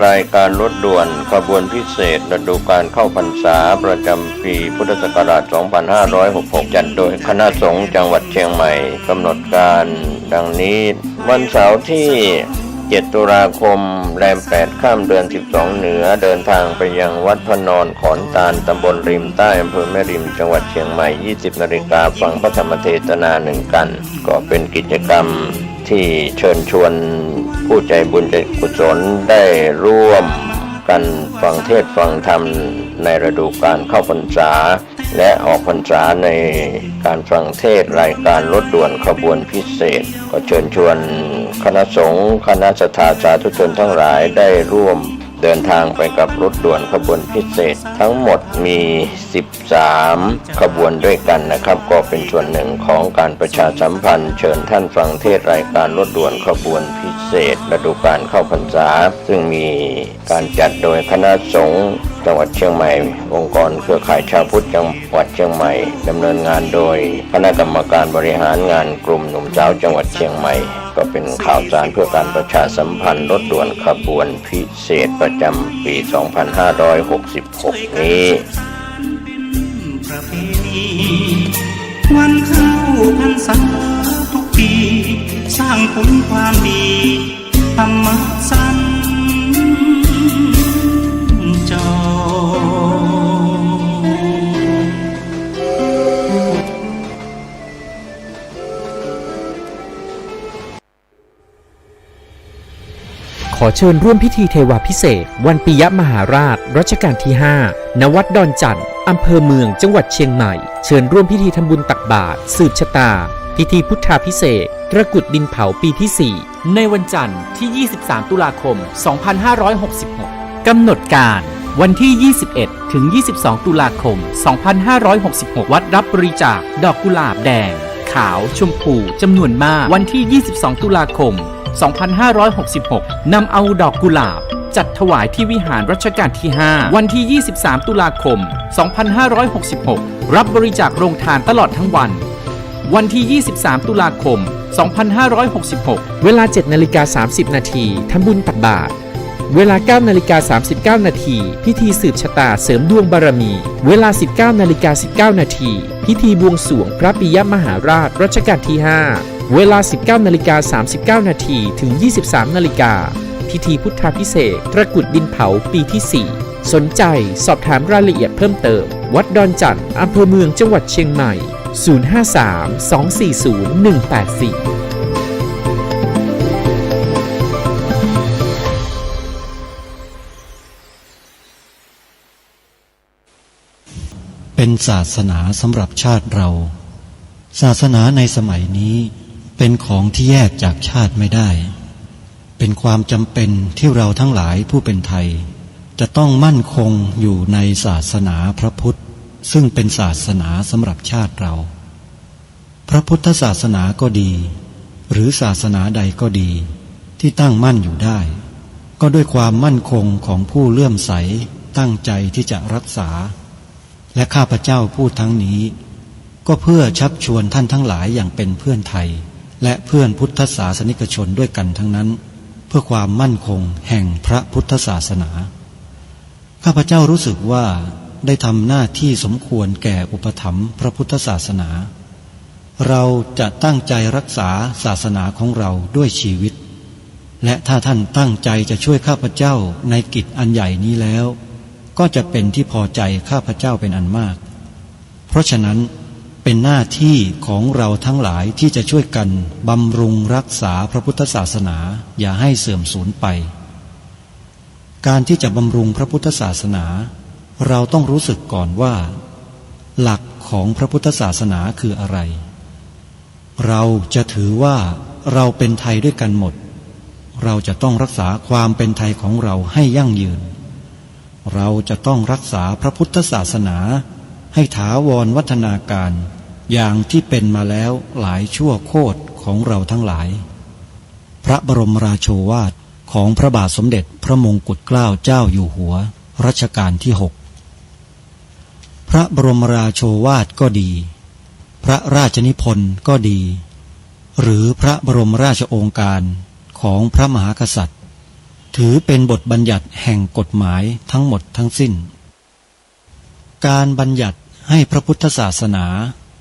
รายการรถด่วนขบวนพิเศษฤดูกาลเข้าพรรษาประจำปีพุทธศักราช 2566 จัดโดยคณะสงฆ์จังหวัดเชียงใหม่กำหนดการดังนี้วันเสาร์ที่7 ตุลาคมแรม 8 ค่ำเดือน 12 เหนือเดินทางไปยังวัดพระนอนขอนตาลตำบลริมใต้อำเภอแม่ริมจังหวัดเชียงใหม่ 20 นาฬิกาฟังพระธรรมเทศนา1 กันก็เป็นกิจกรรมที่เชิญชวนผู้ใจบุญใจกุศลได้ร่วมกันฟังเทศน์ฟังธรรมในฤดูกาลเข้าพรรษาและออกพรรษาในการฟังเทศน์รายการรถด่วนขบวนพิเศษก็เชิญชวนคณะสงฆ์คณะศรัทธาสาธุชนทั้งหลายได้ร่วมเดินทางไปกับรถด่วนขบวนพิเศษทั้งหมดมี13ขบวนด้วยกันนะครับก็เป็นส่วนหนึ่งของการประชาสัมพันธ์เชิญท่านฟังเทศน์รายการรถด่วนขบวนพิเศษฤดูกาลเข้าพรรษาซึ่งมีการจัดโดยคณะสงฆ์จังหวัดเชียงใหม่องค์กรเครือข่ายชาวพุทธจังหวัดเชียงใหม่ดำเนินงานโดยคณะกรรมการบริหารงานกลุ่มหนุ่มสาวจังหวัดเชียงใหม่ก็เป็นข่าวสารเพื่อการประชาสัมพันธ์รถด่วนขบวนพิเศษประจำปี 2566 นี้ประเพณีวันเข้าพรรษาทุกปีสร้างผลความดีธรรมะสัญจรขอเชิญร่วมพิธีเทวาพิเศษกวันปิยมหาราชรัชกาลที่ 5 ณ วัดดอนจันทร์อำเภอเมืองจังหวัดเชียงใหม่เชิญร่วมพิธีทำบุญตักบาตรสืบชะตาพิธีพุทธาพิเศษกตระกุดดินเผาปีที่ 4 ในวันจันทร์ที่ 23 ตุลาคม 2566 กำหนดการวันที่ 21 ถึง 22 ตุลาคม 2566 วัดรับบริจาคดอกกุหลาบแดงขาวชมพูจำนวนมากวันที่ 22 ตุลาคม 2566 นำเอาดอกกุหลาบจัดถวายที่วิหารรัชกาลที่ 5 วันที่ 23 ตุลาคม 2566 รับบริจาคโรงทานตลอดทั้งวันวันที่ 23 ตุลาคม 2566 เวลา 7:30 นาทีทำบุญตักบาตรเวลา 9:39 นาทีพิธีสืบชะตาเสริมดวงบารมีเวลา 19:19 นาทีพิธีบวงสรวงพระปิยมหาราชรัชกาลที่ 5 เวลา 19:39 นาทีถึง 23 นาฬิกาพิธีพุทธาพิเศษกตระกุดดินเผาปีที่ 4 สนใจสอบถามรายละเอียดเพิ่มเติมวัดดอนจันทร์อำเภอเมืองจังหวัดเชียงใหม่ 053-240-184เป็นศาสนาสำหรับชาติเราศาสนาในสมัยนี้เป็นของที่แยกจากชาติไม่ได้เป็นความจำเป็นที่เราทั้งหลายผู้เป็นไทยจะต้องมั่นคงอยู่ในศาสนาพระพุทธซึ่งเป็นศาสนาสำหรับชาติเราพระพุทธศาสนาก็ดีหรือศาสนาใดก็ดีที่ตั้งมั่นอยู่ได้ก็ด้วยความมั่นคงของผู้เลื่อมใสตั้งใจที่จะรักษาและข้าพเจ้าพูดทั้งนี้ก็เพื่อชักชวนท่านทั้งหลายอย่างเป็นเพื่อนไทยและเพื่อนพุทธศาสนิกชนด้วยกันทั้งนั้นเพื่อความมั่นคงแห่งพระพุทธศาสนาข้าพเจ้ารู้สึกว่าได้ทำหน้าที่สมควรแก่อุปถัมภ์พระพุทธศาสนาเราจะตั้งใจรักษาศาสนาของเราด้วยชีวิตและถ้าท่านตั้งใจจะช่วยข้าพเจ้าในกิจอันใหญ่นี้แล้วก็จะเป็นที่พอใจข้าพเจ้าเป็นอันมากเพราะฉะนั้นเป็นหน้าที่ของเราทั้งหลายที่จะช่วยกันบำรุงรักษาพระพุทธศาสนาอย่าให้เสื่อมสูญไปการที่จะบำรุงพระพุทธศาสนาเราต้องรู้สึกก่อนว่าหลักของพระพุทธศาสนาคืออะไรเราจะถือว่าเราเป็นไทยด้วยกันหมดเราจะต้องรักษาความเป็นไทยของเราให้ยั่งยืนเราจะต้องรักษาพระพุทธศาสนาให้ถาวรวัฒนาการอย่างที่เป็นมาแล้วหลายชั่วโคตรของเราทั้งหลายพระบรมราโชวาทของพระบาทสมเด็จพระมงกุฎเกล้าเจ้าอยู่หัวรัชกาลที่ 6พระบรมราโชวาทก็ดีพระราชนิพนธ์ก็ดีหรือพระบรมราชโองการของพระมหากษัตริย์ ถือเป็นบทบัญญัติแห่งกฎหมายทั้งหมดทั้งสิ้นการบัญญัติให้พระพุทธศาสนา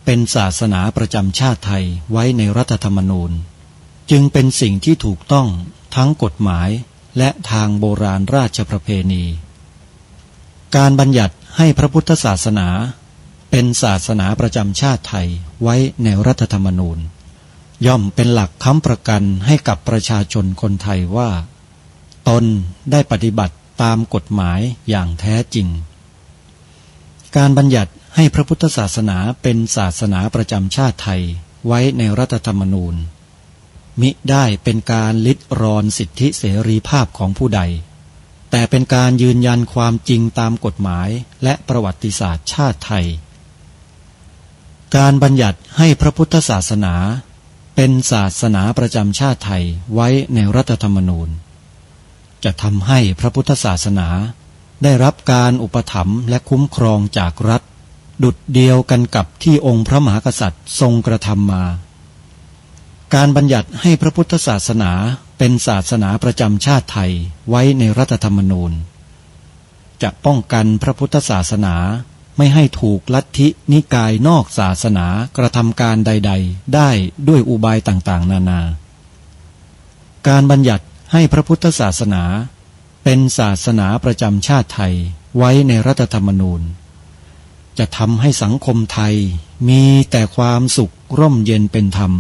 เป็นศาสนาประจำชาติไทยไว้ในรัฐธรรมนูญจึงเป็นสิ่งที่ถูกต้องทั้งกฎหมายและทางโบราณราชประเพณีการบัญญัติให้พระพุทธศาสนาเป็นศาสนาประจำชาติไทยไว้ในรัฐธรรมนูญย่อมเป็นหลักค้ำประกันให้กับประชาชนคนไทยว่าตนได้ปฏิบัติตามกฎหมายอย่างแท้จริงการบัญญัติให้พระพุทธศาสนาเป็นศาสนาประจำชาติไทยไว้ในรัฐธรรมนูญมิได้เป็นการลิดรอนสิทธิเสรีภาพของผู้ใดแต่เป็นการยืนยันความจริงตามกฎหมายและประวัติศาสตร์ชาติไทยการบัญญัติให้พระพุทธศาสนาเป็นศาสนาประจำชาติไทยไว้ในรัฐธรรมนูญจะทำให้พระพุทธศาสนาได้รับการอุปถัมภ์และคุ้มครองจากรัฐดุจเดียวกันกับที่องค์พระมหากษัตริย์ทรงกระทำมาการบัญญัติให้พระพุทธศาสนาเป็นศาสนาประจำชาติไทยไว้ในรัฐธรรมนูญจะป้องกันพระพุทธศาสนาไม่ให้ถูกลัทธินิกายนอกศาสนากระทำการใดๆได้ด้วยอุบายต่างๆนานาการบัญญัติให้พระพุทธศาสนาเป็นศาสนาประจำชาติไทยไว้ในรัฐธรรมนูญจะทำให้สังคมไทยมีแต่ความสุขร่มเย็นเป็นธรรม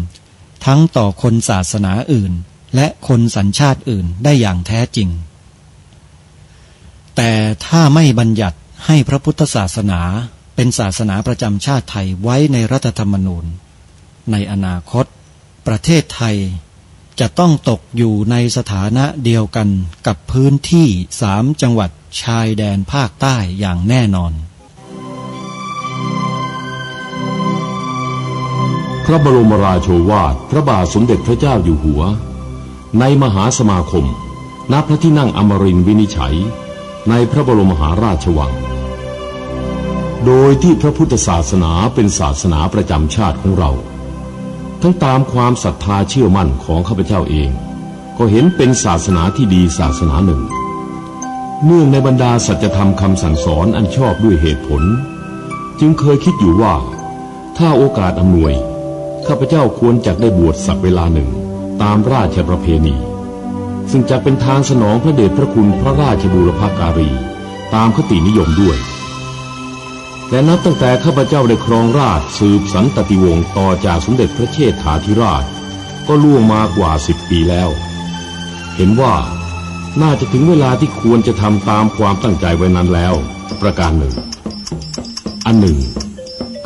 ทั้งต่อคนศาสนาอื่นและคนสัญชาติอื่นได้อย่างแท้จริงแต่ถ้าไม่บัญญัติให้พระพุทธศาสนาเป็นศาสนาประจำชาติไทยไว้ในรัฐธรรมนูญในอนาคตประเทศไทยจะต้องตกอยู่ในสถานะเดียวกันกับพื้นที่3 จังหวัดชายแดนภาคใต้อย่างแน่นอนพระบรมราโชวาทพระบาทสมเด็จพระเจ้าอยู่หัวในมหาสมาคมณพระที่นั่งอมรินทร์วินิจฉัยในพระบรมมหาราชวังโดยที่พระพุทธศาสนาเป็นศาสนาประจำชาติของเราทั้งตามความศรัทธาเชื่อมั่นของข้าพเจ้าเองก็เห็นเป็นศาสนาที่ดีศาสนาหนึ่งเนื่องในบรรดาสัจธรรมคำสั่งสอนอันชอบด้วยเหตุผลจึงเคยคิดอยู่ว่าถ้าโอกาสอำนวยข้าพเจ้าควรจะได้บวชสักเวลาหนึ่งตามราชประเพณีซึ่งจะเป็นทางสนองพระเดชพระคุณพระราชบูรพการีตามคตินิยมด้วยแต่นับตั้งแต่ข้าพเจ้าได้ครองราชย์สืบสันตติวงศ์ต่อจากสมเด็จพระเชษฐาธิราชก็ล่วงมากว่า10 ปีแล้วเห็นว่าน่าจะถึงเวลาที่ควรจะทำตามความตั้งใจไว้นั้นแล้วประการหนึ่งอันหนึ่ง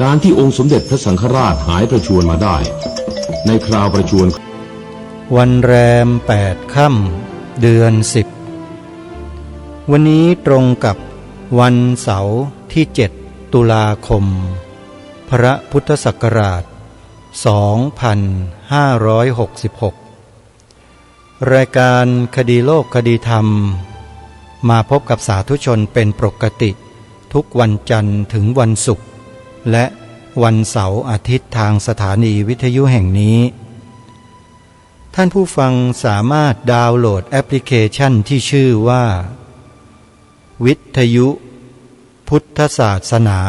การที่องค์สมเด็จพระสังฆราชหายประชวรมาได้ในคราวประชวรวันแรม8 ค่ำเดือน10วันนี้ตรงกับวันเสาร์ที่7 ตุลาคมพระพุทธศักราช2566รายการคดีโลกคดีธรรมมาพบกับสาธุชนเป็นปกติทุกวันจันทร์ถึงวันศุกร์และวันเสาร์อาทิตย์ทางสถานีวิทยุแห่งนี้ท่านผู้ฟังสามารถดาวน์โหลดแอปพลิเคชันที่ชื่อว่าวิทยุพุทธศาสนา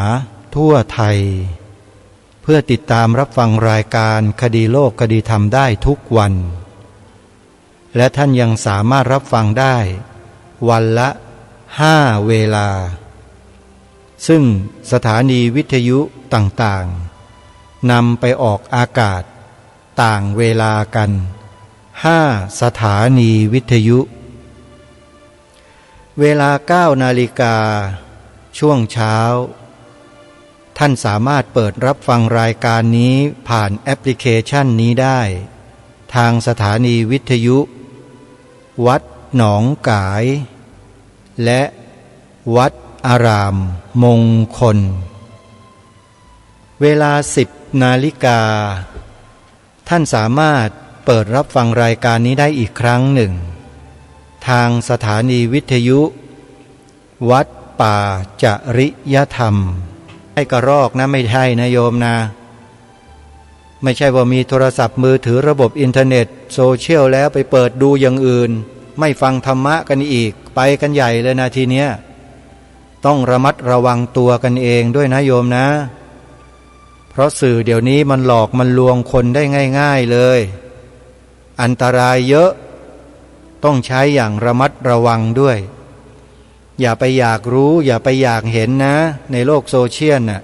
ทั่วไทยเพื่อติดตามรับฟังรายการคดีโลกคดีธรรมได้ทุกวันและท่านยังสามารถรับฟังได้วันละ5 เวลาซึ่งสถานีวิทยุต่างๆนำไปออกอากาศต่างเวลากัน5 สถานีวิทยุเวลา 9 นาฬิกาช่วงเช้าท่านสามารถเปิดรับฟังรายการนี้ผ่านแอปพลิเคชันนี้ได้ทางสถานีวิทยุวัดหนองกายและวัดอารามมงคลเวลา 10 นาฬิกาท่านสามารถเปิดรับฟังรายการนี้ได้อีกครั้งหนึ่งทางสถานีวิทยุวัดป่าจริยธรรมให้กระรอกนะไม่ใช่นะโยมนะไม่ใช่ว่ามีโทรศัพท์มือถือระบบอินเทอร์เน็ตโซเชียลแล้วไปเปิดดูอย่างอื่น ไม่ฟังธรรมะกันอีกไปกันใหญ่เลยนะทีเนี้ยต้องระมัดระวังตัวกันเองด้วยนะโยมนะเพราะสื่อเดี๋ยวนี้มันหลอกมันลวงคนได้ง่ายๆเลยอันตรายเยอะต้องใช้อย่างระมัดระวังด้วยอย่าไปอยากรู้อย่าไปอยากเห็นนะในโลกโซเชียลน่ะ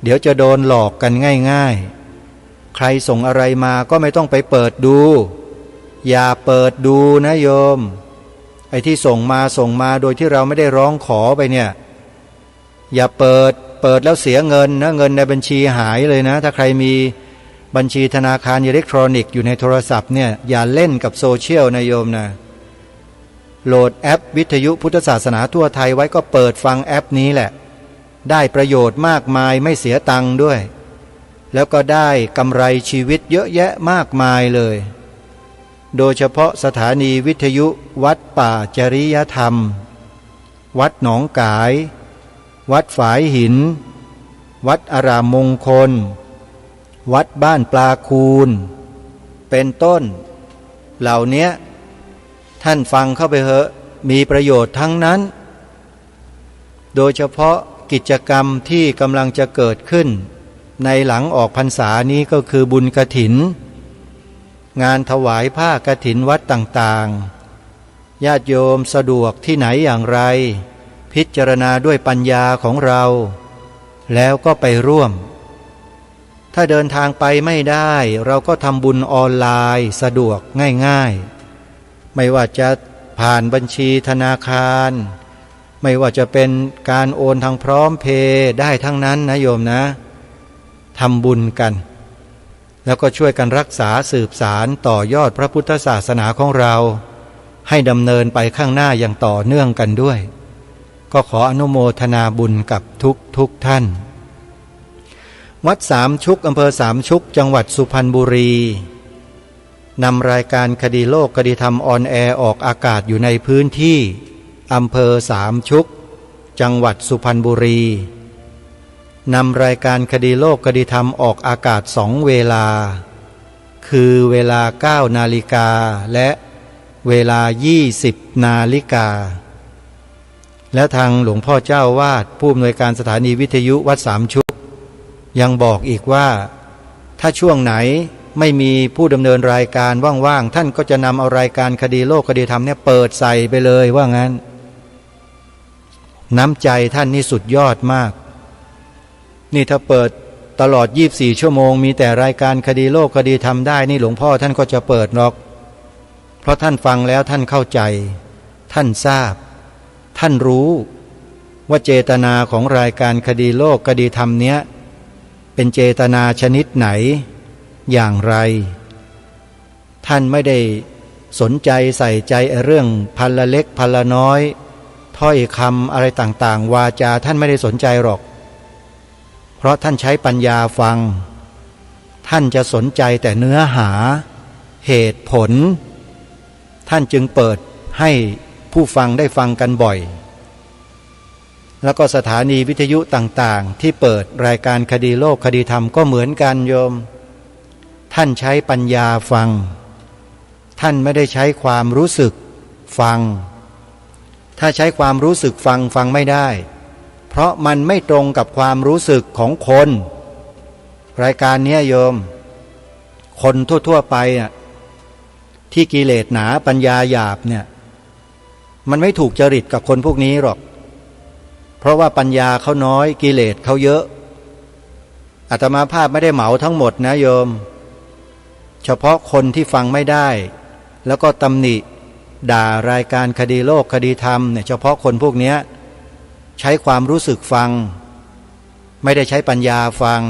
เดี๋ยวจะโดนหลอกกันง่ายๆใครส่งอะไรมาก็ไม่ต้องไปเปิดดูอย่าเปิดดูนะโยมไอ้ที่ส่งมาโดยที่เราไม่ได้ร้องขอไปเนี่ยอย่าเปิดแล้วเสียเงินนะเงินในบัญชีหายเลยนะถ้าใครมีบัญชีธนาคารอิเล็กทรอนิกส์อยู่ในโทรศัพท์เนี่ยอย่าเล่นกับโซเชียลนะโยมนะโหลดแอปวิทยุพุทธศาสนาทั่วไทยไว้ก็เปิดฟังแอปนี้แหละได้ประโยชน์มากมายไม่เสียตังค์ด้วยแล้วก็ได้กำไรชีวิตเยอะแยะมากมายเลยโดยเฉพาะสถานีวิทยุวัดป่าจริยธรรมวัดหนองกายวัดฝายหินวัดอารามมงคลวัดบ้านปลาคูนเป็นต้นเหล่านี้ท่านฟังเข้าไปเถอะมีประโยชน์ทั้งนั้นโดยเฉพาะกิจกรรมที่กำลังจะเกิดขึ้นในหลังออกพรรษานี้ก็คือบุญกฐินงานถวายผ้ากฐินวัดต่างๆญาติโยมสะดวกที่ไหนอย่างไรพิจารณาด้วยปัญญาของเราแล้วก็ไปร่วมถ้าเดินทางไปไม่ได้เราก็ทำบุญออนไลน์สะดวกง่ายๆไม่ว่าจะผ่านบัญชีธนาคารไม่ว่าจะเป็นการโอนทางพร้อมเพย์ได้ทั้งนั้นนะโยมนะทำบุญกันแล้วก็ช่วยกันรักษาสืบสารต่อยอดพระพุทธศาสนาของเราให้ดำเนินไปข้างหน้าอย่างต่อเนื่องกันด้วยก็ขออนุโมทนาบุญกับทุกท่านวัดสามชุกอำเภอสามชุกจังหวัดสุพรรณบุรีนำรายการคดีโลกคดีธรรมออนแอร์ออกอากาศอยู่ในพื้นที่อำเภอสามชุกจังหวัดสุพรรณบุรีนำรายการคดีโลกคดีธรรมออกอากาศ2 เวลาคือเวลา 9 นาฬิกาและเวลา 20 นาฬิกาและทางหลวงพ่อเจ้าวาดผู้อำนวยการสถานีวิทยุวัดสามชุกยังบอกอีกว่าถ้าช่วงไหนไม่มีผู้ดำเนินรายการว่างๆท่านก็จะนำเอารายการคดีโลกคดีธรรมเนี่ยเปิดใส่ไปเลยว่างั้นน้ำใจท่านนี่สุดยอดมากนี่ถ้าเปิดตลอด24 ชั่วโมงมีแต่รายการคดีโลกคดีธรรมได้นี่หลวงพ่อท่านก็จะเปิดหรอกเพราะท่านฟังแล้วท่านเข้าใจท่านทราบท่านรู้ว่าเจตนาของรายการคดีโลกคดีธรรมเนี้ยเป็นเจตนาชนิดไหนอย่างไรท่านไม่ได้สนใจใส่ใจเรื่องพันละเล็กพันละน้อยถ้อยคำอะไรต่างๆวาจาท่านไม่ได้สนใจหรอกเพราะท่านใช้ปัญญาฟังท่านจะสนใจแต่เนื้อหาเหตุผลท่านจึงเปิดให้ผู้ฟังได้ฟังกันบ่อยแล้วก็สถานีวิทยุต่างๆที่เปิดรายการคดีโลกคดีธรรมก็เหมือนกันโยมท่านใช้ปัญญาฟังท่านไม่ได้ใช้ความรู้สึกฟังถ้าใช้ความรู้สึกฟังไม่ได้เพราะมันไม่ตรงกับความรู้สึกของคนรายการนี้โยมคนทั่วๆไปอ่ะที่กิเลสหนาปัญญาหยาบเนี่ยมันไม่ถูกจริตกับคนพวกนี้หรอกเพราะว่าปัญญาเขาน้อยกิเลสเขาเยอะอาตมาภาพไม่ได้เหมาทั้งหมดนะโยมเฉพาะคนที่ฟังไม่ได้แล้วก็ตำหนิด่ารายการคดีโลกคดีธรรมเนี่ยเฉพาะคนพวกนี้ใช้ความรู้สึกฟังไม่ได้ใช้ปัญญาฟัง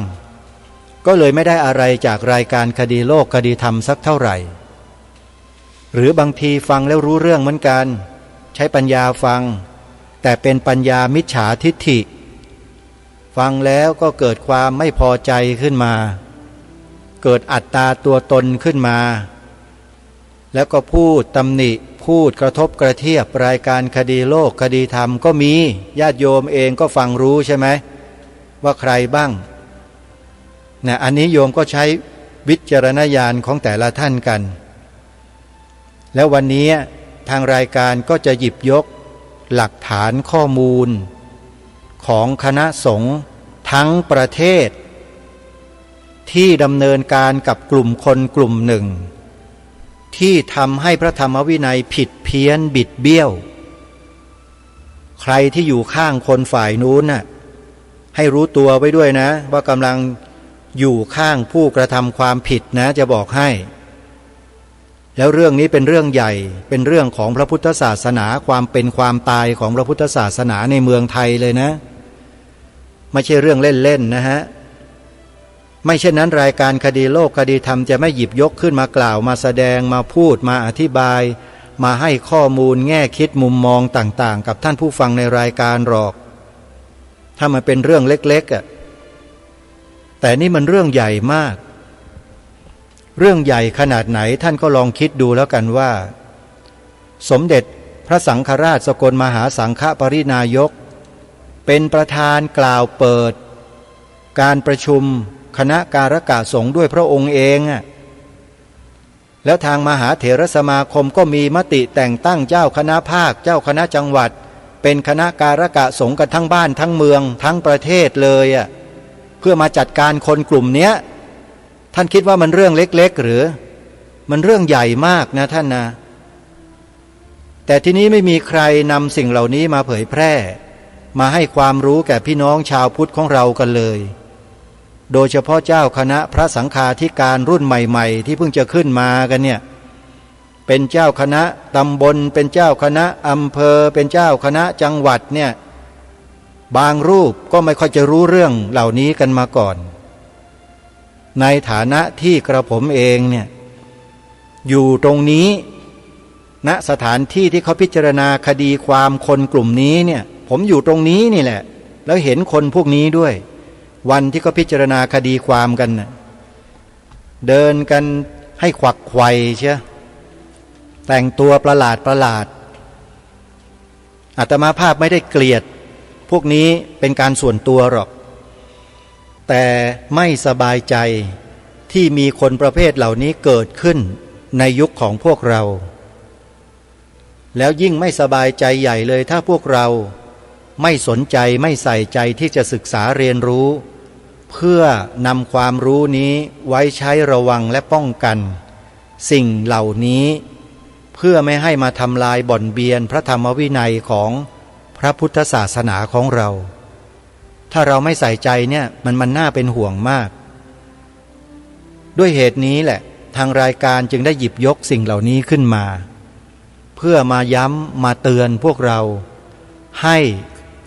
ก็เลยไม่ได้อะไรจากรายการคดีโลกคดีธรรมสักเท่าไหร่หรือบางทีฟังแล้วรู้เรื่องเหมือนกันใช้ปัญญาฟังแต่เป็นปัญญามิจฉาทิฏฐิฟังแล้วก็เกิดความไม่พอใจขึ้นมาเกิดอัตตาตัวตนขึ้นมาแล้วก็พูดตำหนิพูดกระทบกระเทียบรายการคดีโลกคดีธรรมก็มีญาติโยมเองก็ฟังรู้ใช่ไหมว่าใครบ้างนะอันนี้โยมก็ใช้วิจารณญาณของแต่ละท่านกันแล้ววันนี้ ทางรายการก็จะหยิบยกหลักฐานข้อมูลของคณะสงฆ์ทั้งประเทศที่ดำเนินการกับกลุ่มคนกลุ่มหนึ่งที่ทำให้พระธรรมวินัยผิดเพี้ยนบิดเบี้ยวใครที่อยู่ข้างคนฝ่ายนู้นน่ะให้รู้ตัวไว้ด้วยนะว่ากำลังอยู่ข้างผู้กระทำความผิดนะจะบอกให้แล้วเรื่องนี้เป็นเรื่องใหญ่เป็นเรื่องของพระพุทธศาสนาความเป็นความตายของพระพุทธศาสนาในเมืองไทยเลยนะไม่ใช่เรื่องเล่นๆนะฮะไม่เช่นนั้นรายการคดีโลกคดีธรรมจะไม่หยิบยกขึ้นมากล่าวมาแสดงมาพูดมาอธิบายมาให้ข้อมูลแง่คิดมุมมองต่างๆกับท่านผู้ฟังในรายการหรอกถ้ามันเป็นเรื่องเล็กๆอ่ะแต่นี่มันเรื่องใหญ่มากเรื่องใหญ่ขนาดไหนท่านก็ลองคิดดูแล้วกันว่าสมเด็จพระสังฆราชสกลมหาสังฆปรินายกเป็นประธานกล่าวเปิดการประชุมคณะการกะสงฆ์ด้วยพระองค์เองอ่ะแล้วทางมหาเถรสมาคมก็มีมติแต่งตั้งเจ้าคณะภาคเจ้าคณะจังหวัดเป็นคณะการกะสงฆ์กันทั้งบ้านทั้งเมืองทั้งประเทศเลยอ่ะเพื่อมาจัดการคนกลุ่มเนี้ยท่านคิดว่ามันเรื่องเล็กๆหรือมันเรื่องใหญ่มากนะท่านนะแต่ที่นี้ไม่มีใครนำสิ่งเหล่านี้มาเผยแพร่มาให้ความรู้แก่พี่น้องชาวพุทธของเรากันเลยโดยเฉพาะเจ้าคณะพระสังฆาธิการรุ่นใหม่ๆที่เพิ่งจะขึ้นมากันเนี่ยเป็นเจ้าคณะตำบลเป็นเจ้าคณะอำเภอเป็นเจ้าคณะจังหวัดเนี่ยบางรูปก็ไม่ค่อยจะรู้เรื่องเหล่านี้กันมาก่อนในฐานะที่กระผมเองเนี่ยอยู่ตรงนี้ณสถานที่ที่เขาพิจารณาคดีความคนกลุ่มนี้เนี่ยผมอยู่ตรงนี้นี่แหละแล้วเห็นคนพวกนี้ด้วยวันที่เขาพิจารณาคดีความกันน่ะเดินกันให้ขวักไขว่เชียแต่งตัวประหลาดอาตมาภาพไม่ได้เกลียดพวกนี้เป็นการส่วนตัวหรอกแต่ไม่สบายใจที่มีคนประเภทเหล่านี้เกิดขึ้นในยุคของพวกเราแล้วยิ่งไม่สบายใจใหญ่เลยถ้าพวกเราไม่สนใจไม่ใส่ใจที่จะศึกษาเรียนรู้เพื่อนำความรู้นี้ไว้ใช้ระวังและป้องกันสิ่งเหล่านี้เพื่อไม่ให้มาทำลายบ่อนเบียนพระธรรมวินัยของพระพุทธศาสนาของเราถ้าเราไม่ใส่ใจเนี่ยมันน่าเป็นห่วงมากด้วยเหตุนี้แหละทางรายการจึงได้หยิบยกสิ่งเหล่านี้ขึ้นมาเพื่อมาย้ำมาเตือนพวกเราให้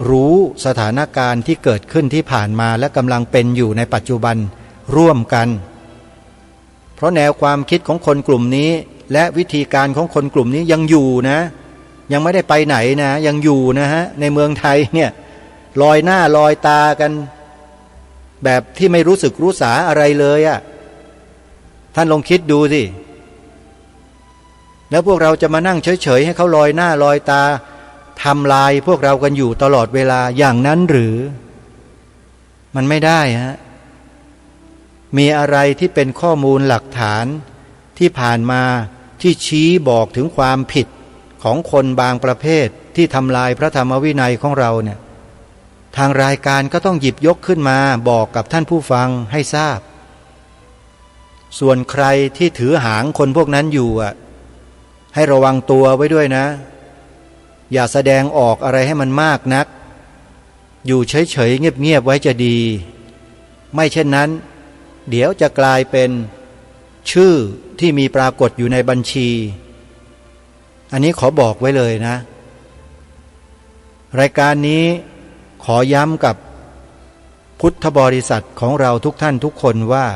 รู้สถานการณ์ที่เกิดขึ้นที่ผ่านมาและกำลังเป็นอยู่ในปัจจุบันร่วมกันเพราะแนวความคิดของคนกลุ่มนี้และวิธีการของคนกลุ่มนี้ยังอยู่นะยังไม่ได้ไปไหนนะยังอยู่นะฮะในเมืองไทยเนี่ยลอยหน้าลอยตากันแบบที่ไม่รู้สึกรู้สาอะไรเลยอ่ะท่านลองคิดดูสิแล้วพวกเราจะมานั่งเฉยๆให้เขาลอยหน้าลอยตาทำลายพวกเรากันอยู่ตลอดเวลาอย่างนั้นหรือมันไม่ได้ฮะมีอะไรที่เป็นข้อมูลหลักฐานที่ผ่านมาที่ชี้บอกถึงความผิดของคนบางประเภทที่ทำลายพระธรรมวินัยของเราเนี่ยทางรายการก็ต้องหยิบยกขึ้นมาบอกกับท่านผู้ฟังให้ทราบส่วนใครที่ถือหางคนพวกนั้นอยู่อ่ะให้ระวังตัวไว้ด้วยนะอย่าแสดงออกอะไรให้มันมากนักอยู่เฉยๆเงียบๆไว้จะดีไม่เช่นนั้นเดี๋ยวจะกลายเป็นชื่อที่มีปรากฏอยู่ในบัญชีอันนี้ขอบอกไว้เลยนะรายการนี้ขอย้ำกับพุทธบริษัทของเราทุกท่านทุกคนว่า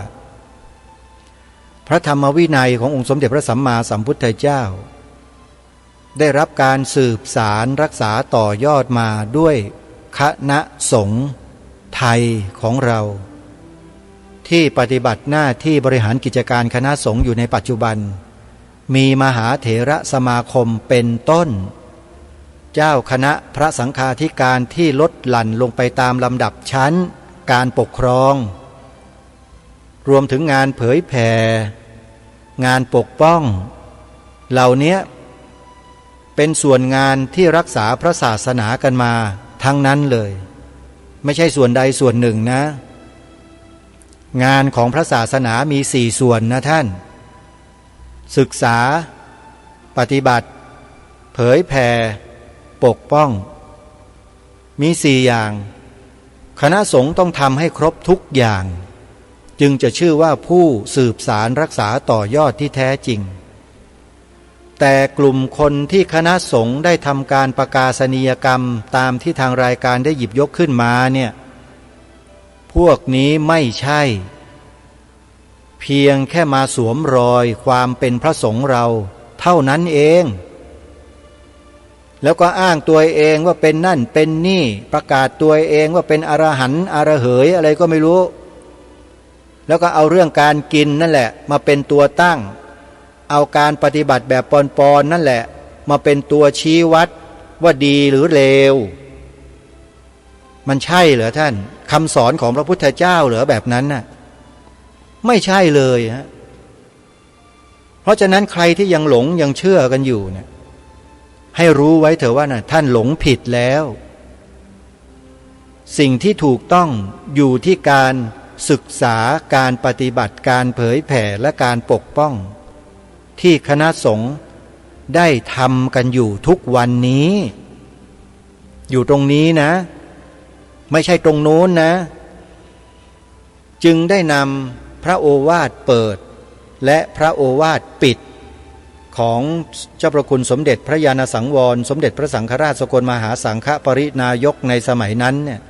พระธรรมวินัยขององค์สมเด็จพระสัมมาสัมพุทธเจ้าได้รับการสืบสารรักษาต่อยอดมาด้วยคณะสงฆ์ไทยของเราที่ปฏิบัติหน้าที่บริหารกิจการคณะสงฆ์อยู่ในปัจจุบันมีมหาเถระสมาคมเป็นต้นเจ้าคณะพระสังฆาธิการที่ลดหลั่นลงไปตามลำดับชั้นการปกครองรวมถึงงานเผยแผ่งานปกป้องเหล่านี้ เป็นส่วนงานที่รักษาพระศาสนากันมาทั้งนั้นเลยไม่ใช่ส่วนใดส่วนหนึ่งนะงานของพระศาสนามี4ส่วนนะท่านศึกษาปฏิบัติเผยแผ่ปกป้องมี4อย่างคณะสงฆ์ต้องทำให้ครบทุกอย่างจึงจะชื่อว่าผู้สืบสารรักษาต่อยอดที่แท้จริงแต่กลุ่มคนที่คณะสงฆ์ได้ทำการประกาศนียกรรมตามที่ทางรายการได้หยิบยกขึ้นมาเนี่ยพวกนี้ไม่ใช่เพียงแค่มาสวมรอยความเป็นพระสงฆ์เราเท่านั้นเองแล้วก็อ้างตัวเองว่าเป็นนั่นเป็นนี่ประกาศตัวเองว่าเป็นอรหันต์อรเหยอะไรก็ไม่รู้แล้วก็เอาเรื่องการกินนั่นแหละมาเป็นตัวตั้งเอาการปฏิบัติแบบปอนๆนั่นแหละมาเป็นตัวชี้วัดว่าดีหรือเลวมันใช่เหรอท่านคำสอนของพระพุทธเจ้าเหรอแบบนั้นน่ะไม่ใช่เลยฮะเพราะฉะนั้นใครที่ยังหลงยังเชื่อกันอยู่เนี่ยให้รู้ไว้เถอะว่าน่ะท่านหลงผิดแล้วสิ่งที่ถูกต้องอยู่ที่การศึกษาการปฏิบัติการเผยแผ่และการปกป้องที่คณะสงฆ์ได้ทำกันอยู่ทุกวันนี้อยู่ตรงนี้นะไม่ใช่ตรงโน้นนะจึงได้นำพระโอวาทเปิดและพระโอวาทปิดของเจ้าพระคุณสมเด็จพระญาณสังวรสมเด็จพระสังฆราชสกลมหาสังฆปรินายกในสมัยนั้นเนี่ย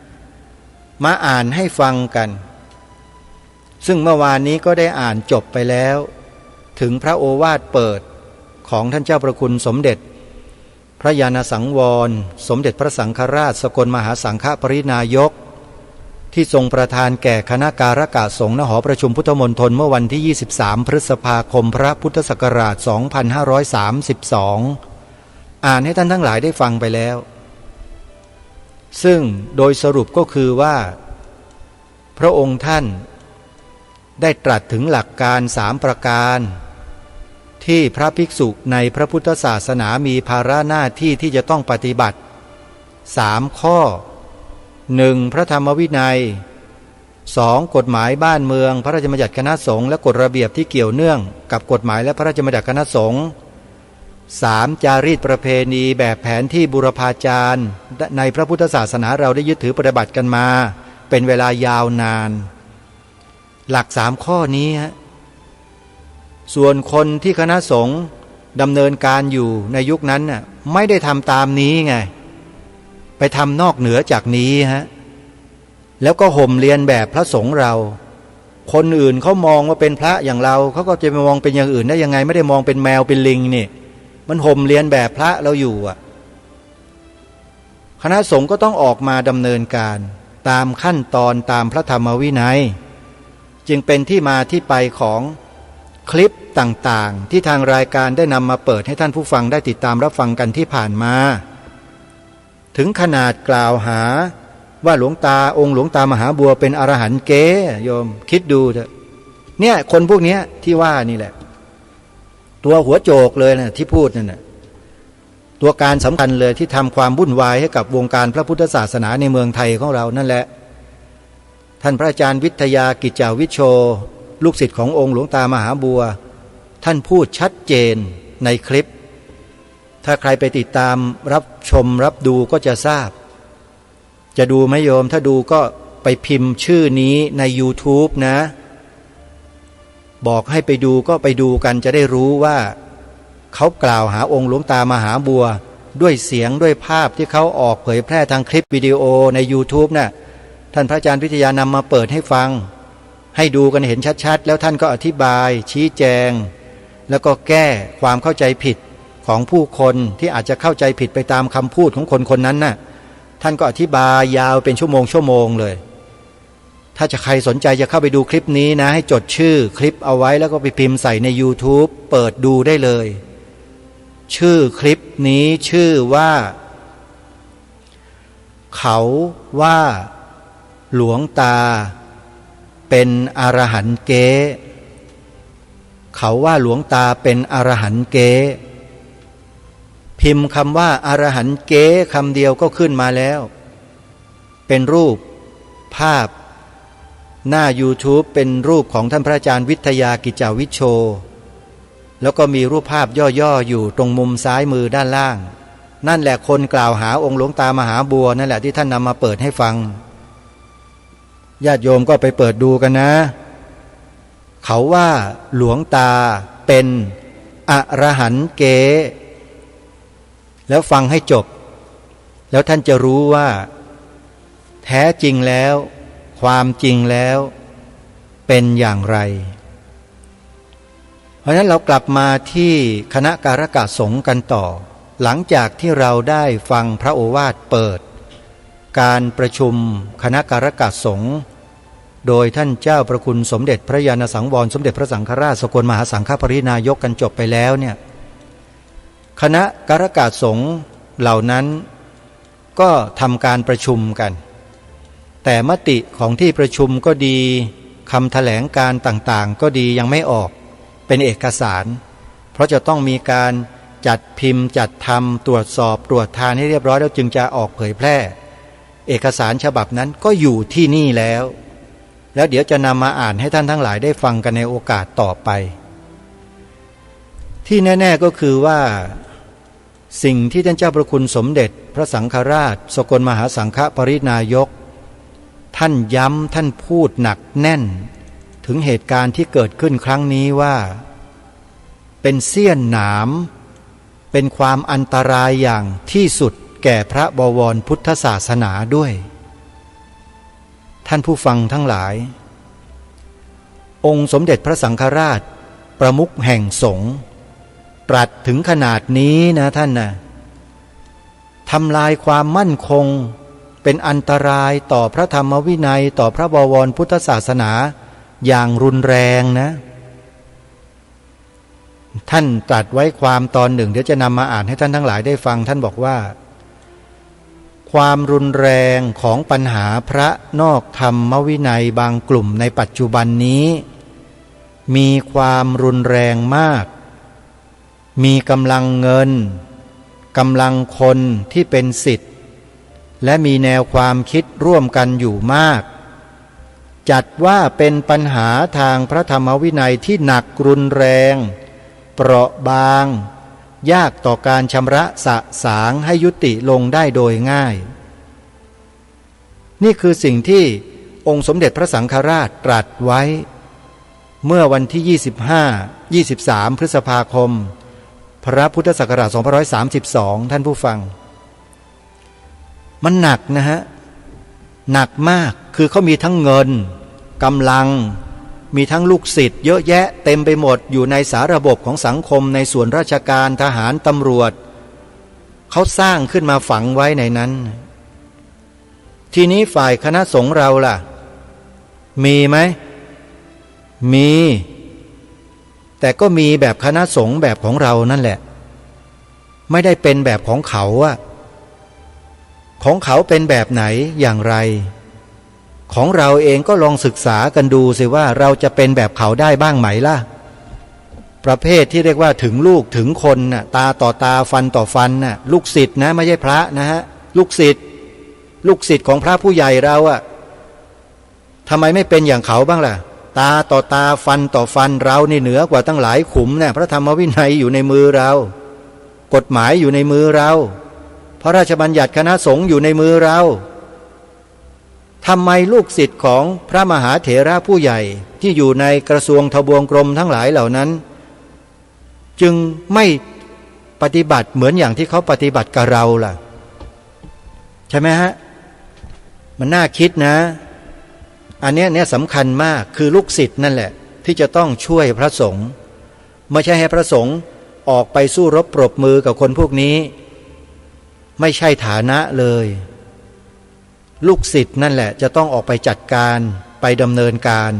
มาอ่านให้ฟังกันซึ่งเมื่อวานนี้ก็ได้อ่านจบไปแล้วถึงพระโอวาทเปิดของท่านเจ้าพระคุณสมเด็จพระญาณสังวรสมเด็จพระสังฆราชสกลมหาสังฆปรินายกที่ทรงประทานแก่คณะการกะสงฆ์ณหอประชุมพุทธมณฑลเมื่อวันที่23พฤษภาคมพระพุทธศักราช2532อ่านให้ท่านทั้งหลายได้ฟังไปแล้วซึ่งโดยสรุปก็คือว่าพระองค์ท่านได้ตรัสถึงหลักการ3ประการที่พระภิกษุในพระพุทธศาสนามีภาระหน้าที่ที่จะต้องปฏิบัติ3ข้อ 1. พระธรรมวินัย 2. กฎหมายบ้านเมืองพระราชบัญญัติคณะสงฆ์และกฎระเบียบที่เกี่ยวเนื่องกับกฎหมายและพระราชบัญญัติคณะสงฆ์ 3. จารีตประเพณีแบบแผนที่บุรพาจารย์ในพระพุทธศาสนาเราได้ยึดถือปฏิบัติกันมาเป็นเวลายาวนานหลัก3ข้อนี้ฮะส่วนคนที่คณะสงฆ์ดำเนินการอยู่ในยุคนั้นน่ะไม่ได้ทำตามนี้ไงไปทำนอกเหนือจากนี้ฮะแล้วก็ห่มเรียนแบบพระสงฆ์เราคนอื่นเขามองว่าเป็นพระอย่างเราเขาก็จะไปมองเป็นอย่างอื่นได้ยังไงไม่ได้มองเป็นแมวเป็นลิงนี่มันห่มเรียนแบบพระเราอยู่อ่ะคณะสงฆ์ก็ต้องออกมาดำเนินการตามขั้นตอนตามพระธรรมวินัยจึงเป็นที่มาที่ไปของคลิปต่างๆที่ทางรายการได้นำมาเปิดให้ท่านผู้ฟังได้ติดตามรับฟังกันที่ผ่านมาถึงขนาดกล่าวหาว่าหลวงตาองค์หลวงตามหาบัวเป็นอรหันต์เก๊โยมคิดดูเถอะเนี่ยคนพวกนี้ที่ว่านี่แหละตัวหัวโจกเลยนะที่พูดนั่นนะตัวการสำคัญเลยที่ทำความวุ่นวายให้กับวงการพระพุทธศาสนาในเมืองไทยของเรานั่นแหละท่านพระอาจารย์วิทยากิจจาวิชโชลูกศิษย์ขององค์หลวงตามหาบัวท่านพูดชัดเจนในคลิปถ้าใครไปติดตามรับชมรับดูก็จะทราบจะดูไหมโยมถ้าดูก็ไปพิมพ์ชื่อนี้ใน YouTube นะบอกให้ไปดูก็ไปดูกันจะได้รู้ว่าเขากล่าวหาองค์หลวงตามหาบัวด้วยเสียงด้วยภาพที่เขาออกเผยแพร่ทางคลิปวิดีโอใน YouTube น่ะท่านพระอาจารย์วิทยานำมาเปิดให้ฟังให้ดูกันเห็นชัดๆแล้วท่านก็อธิบายชี้แจงแล้วก็แก้ความเข้าใจผิดของผู้คนที่อาจจะเข้าใจผิดไปตามคำพูดของคนคนนั้นน่ะท่านก็อธิบายยาวเป็นชั่วโมงเลยถ้าจะใครสนใจจะเข้าไปดูคลิปนี้นะให้จดชื่อคลิปเอาไว้แล้วก็ไปพิมพ์ใส่ใน YouTube เปิดดูได้เลยชื่อคลิปนี้ชื่อว่าเขาว่าหลวงตาเป็นอรหันต์เก๊เขาว่าหลวงตาเป็นอรหันต์เก๊ พิมพ์คำว่าอรหันต์เก๋คำเดียวก็ขึ้นมาแล้วเป็นรูปภาพหน้า YouTube เป็นรูปของท่านพระอาจารย์วิทยากิจจาวิชโชแล้วก็มีรูปภาพย่อๆอยู่ตรงมุมซ้ายมือด้านล่างนั่นแหละคนกล่าวหาองค์หลวงตามหาบัวนั่นแหละที่ท่านนำมาเปิดให้ฟังญาติโยมก็ไปเปิดดูกันนะเขาว่าหลวงตาเป็นอรหันต์เก๋แล้วฟังให้จบแล้วท่านจะรู้ว่าแท้จริงแล้วความจริงแล้วเป็นอย่างไรเพราะฉะนั้นเรากลับมาที่คณะการกสงฆ์กันต่อหลังจากที่เราได้ฟังพระโอวาทเปิดการประชุมคณะการกสงฆ์โดยท่านเจ้าประคุณสมเด็จพระญาณสังวรสมเด็จพระสังฆราชสกลมหาสังฆปรินายกกันจบไปแล้วเนี่ยคณะการกสงฆ์เหล่านั้นก็ทำการประชุมกันแต่มติของที่ประชุมก็ดีคำแถลงการต่างๆก็ดียังไม่ออกเป็นเอกสารเพราะจะต้องมีการจัดพิมพ์จัดทำตรวจสอบตรวจทานให้เรียบร้อยแล้วจึงจะออกเผยแพร่เอกสารฉบับนั้นก็อยู่ที่นี่แล้วเดี๋ยวจะนำมาอ่านให้ท่านทั้งหลายได้ฟังกันในโอกาสต่อไปที่แน่ๆก็คือว่าสิ่งที่ท่านเจ้าประคุณสมเด็จพระสังฆราชสกลมหาสังฆปรินายกท่านย้ำท่านพูดหนักแน่นถึงเหตุการณ์ที่เกิดขึ้นครั้งนี้ว่าเป็นเสี้ยนหนามเป็นความอันตรายอย่างที่สุดแก่พระบวรพุทธศาสนาด้วยท่านผู้ฟังทั้งหลายองค์สมเด็จพระสังฆราชประมุขแห่งสงฆ์ตรัสถึงขนาดนี้นะท่านนะทำลายความมั่นคงเป็นอันตรายต่อพระธรรมวินัยต่อพระบวรพุทธศาสนาอย่างรุนแรงนะท่านตรัสไว้ความตอนหนึ่งเดี๋ยวจะนำมาอ่านให้ท่านทั้งหลายได้ฟังท่านบอกว่าความรุนแรงของปัญหาพระนอกธรรมวินัยบางกลุ่มในปัจจุบันนี้มีความรุนแรงมากมีกำลังเงินกำลังคนที่เป็นศิษย์และมีแนวความคิดร่วมกันอยู่มากจัดว่าเป็นปัญหาทางพระธรรมวินัยที่หนักรุนแรงเปราะบางยากต่อการชำระสะสางให้ยุติลงได้โดยง่ายนี่คือสิ่งที่องค์สมเด็จพระสังฆราชตรัสไว้เมื่อวันที่23 พฤษภาคมพระพุทธศักราช2532ท่านผู้ฟังมันหนักนะฮะหนักมากคือเขามีทั้งเงินกำลังมีทั้งลูกศิษย์เยอะแยะเต็มไปหมดอยู่ในสาระบบของสังคมในส่วนราชการทหารตำรวจเขาสร้างขึ้นมาฝังไว้ในนั้นทีนี้ฝ่ายคณะสงฆ์เราล่ะมีไหมมีแต่ก็มีแบบคณะสงฆ์แบบของเรานั่นแหละไม่ได้เป็นแบบของเขาอะของเขาเป็นแบบไหนอย่างไรของเราเองก็ลองศึกษากันดูสิว่าเราจะเป็นแบบเขาได้บ้างไหมล่ะประเภทที่เรียกว่าถึงลูกถึงคนน่ะตาต่อตาฟันต่อฟันน่ะลูกศิษย์นะไม่ใช่พระนะฮะลูกศิษย์ของพระผู้ใหญ่เราอะทำไมไม่เป็นอย่างเขาบ้างล่ะตาต่อตาฟันต่อฟันเรานี่เหนือกว่าตั้งหลายขุมเนี่ยพระธรรมวินัยอยู่ในมือเรากฎหมายอยู่ในมือเราพระราชบัญญัติคณะสงฆ์อยู่ในมือเราทำไมลูกศิษย์ของพระมหาเถระผู้ใหญ่ที่อยู่ในกระทรวงทบวงกรมทั้งหลายเหล่านั้นจึงไม่ปฏิบัติเหมือนอย่างที่เขาปฏิบัติกับเราล่ะใช่ไหมฮะมันน่าคิดนะอันนี้สำคัญมากคือลูกศิษย์นั่นแหละที่จะต้องช่วยพระสงฆ์ไม่ใช่ให้พระสงฆ์ออกไปสู้รบปรบมือกับคนพวกนี้ไม่ใช่ฐานะเลยลูกศิษย์นั่นแหละจะต้องออกไปจัดการไปดำเนินการ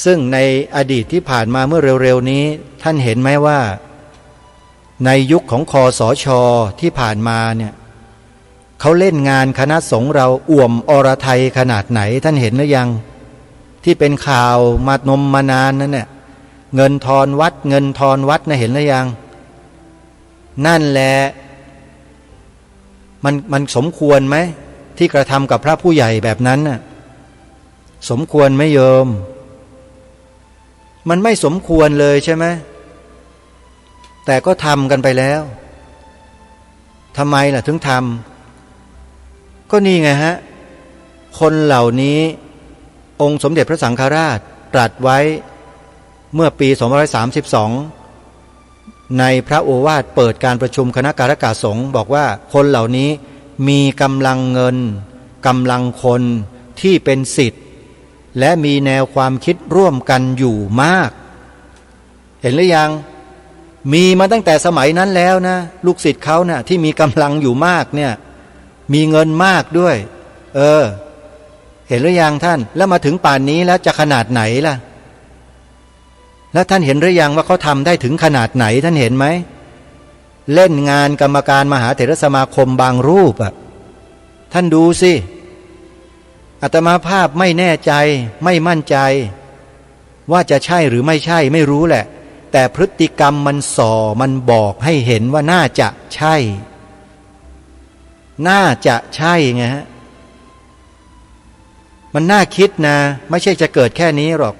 ซึ่งในอดีตที่ผ่านมาเมื่อเร็วๆนี้ท่านเห็นไหมว่าในยุคของคสช.ที่ผ่านมาเนี่ยเขาเล่นงานคณะสงฆ์เราอ่วมอรไทยขนาดไหนท่านเห็นหรือยังที่เป็นข่าวมานานนั่นเนี่ยเงินทอนวัดนะเห็นหรือยัง นั่นแหละมันสมควรไหมที่กระทำกับพระผู้ใหญ่แบบนั้นน่ะสมควรไหมโยมมันไม่สมควรเลยใช่ไหมแต่ก็ทำกันไปแล้วทำไมล่ะถึงทำก็นี่ไงฮะคนเหล่านี้องค์สมเด็จพระสังฆราชตรัสไว้เมื่อปี2532ในพระโอวาทเปิดการประชุมคณะการกสงฆ์บอกว่าคนเหล่านี้มีกำลังเงินกำลังคนที่เป็นศิษย์และมีแนวความคิดร่วมกันอยู่มากเห็นหรือยังมีมาตั้งแต่สมัยนั้นแล้วนะลูกศิษย์เขานะที่มีกำลังอยู่มากเนี่ยมีเงินมากด้วยเห็นหรือยังท่านแล้วมาถึงป่านนี้แล้วจะขนาดไหนล่ะแล้วท่านเห็นหรือยังว่าเขาทำได้ถึงขนาดไหนท่านเห็นไหมเล่นงานกรรมการมหาเถรสมาคมบางรูปอ่ะท่านดูสิอาตมาภาพไม่แน่ใจไม่มั่นใจว่าจะใช่หรือไม่ใช่ไม่รู้แหละแต่พฤติกรรมมันส่อมันบอกให้เห็นว่าน่าจะใช่น่าจะใช่ไงฮะมันน่าคิดนะไม่ใช่จะเกิดแค่นี้หรอก